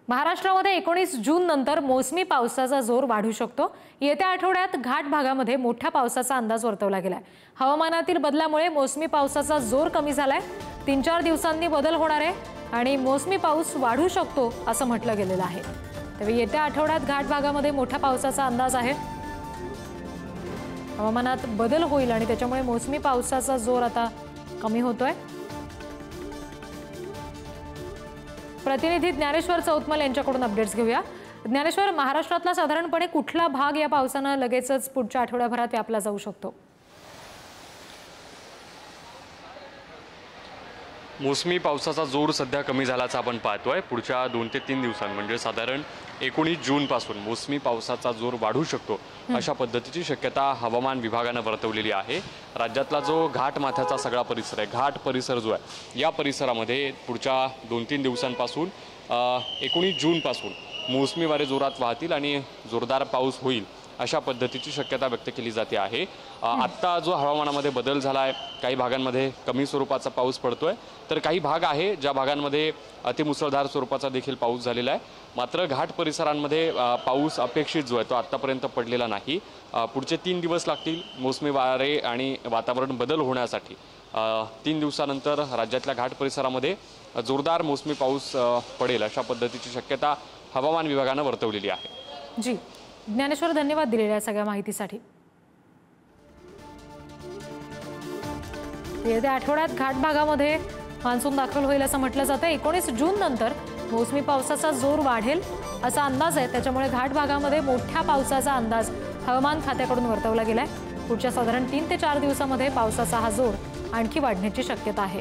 महाराष्ट्रामध्ये 19 जून नंतर मोसमी पावसाचा जोर वाढू शकतो। येत्या आठवड्यात घाट भागामध्ये मोठ्या पावसाचा अंदाज वर्तवला गेलाय। हवामानातील बदलामुळे मोसमी पावसाचा जोर कमी झालाय। 3-4 दिवसांनी बदल होणार आहे आणि मोसमी पाऊस वाढू शकतो असं म्हटलं गेलेलं आहे। त्यावेळी येत्या आठवड्यात घाट भागामध्ये मोठ्या पावसाचा अंदाज आहे। हवामानात बदल होईल आणि त्याच्यामुळे मोसमी पावसाचा जोर आता कमी होतोय। प्रतिनिधी ज्ञानेश्वर चौतमल यांच्याकडून अपडेट्स घेऊया। ज्ञानेश्वर, महाराष्ट्रातला साधारणपणे कुठला भाग या पावसाने लगेचच पुढच्या आठवड्याभरात व्यापला जाऊ शकतो? मोसमी पावसाचा जोर सध्या कमी झाल्याचा आपण पाहतोय। पुढच्या 2 ते 3 दिवसांत म्हणजे साधारण 19 जून पासून मोसमी पावसाचा जोर वाढू शकतो अशा पद्धतीची शक्यता हवामान विभागाने वर्तवलेली आहे। राज्यातला जो घाट माथ्याचा सगळा परिसर आहे, घाट परिसर जो आहे, या परिसरामध्ये पुढच्या 2-3 दिवसांपासून 19 जून पासून मोसमी वारे जोरात वाहतील आणि जोरदार पाऊस होईल अशा पद्धतीची शक्यता व्यक्त केली जाते आहे। आत्ता जो हवामानामध्ये बदल झाला आहे, काही भागांमध्ये कमी स्वरूपाचा पाऊस पडतोय, तर काही भाग आहे ज्या भागांमध्ये अतिमुसळधार स्वरूपाचा देखील पाऊस झालेला आहे। मात्र घाट परिसरांमध्ये पाऊस अपेक्षित जो आहे तो आत्तापर्यंत पडलेला नाही। पुढचे 3 दिवस लागतील मोसमी वारे आणि वातावरण बदल होण्यासाठी। 3 दिवसानंतर राज्यातल्या घाट परिसरामध्ये जोरदार मोसमी पाऊस पडेल अशा पद्धतीची शक्यता हवामान विभागाने वर्तवलेली आहे। जी ज्ञानेश्वर, धन्यवाद दिलेल्या सगळ्या माहितीसाठी। येत्या आठवड्यात घाट भागामध्ये मान्सून दाखल होईल असं म्हटलं जातं। 19 जून नंतर मोसमी पावसाचा जोर वाढेल असा अंदाज आहे। त्याच्यामुळे घाट भागामध्ये मोठ्या पावसाचा अंदाज हवामान खात्याकडून वर्तवला गेलाय। पुढच्या साधारण 3 ते 4 दिवसांमध्ये पावसाचा हा जोर आणखी वाढण्याची शक्यता आहे।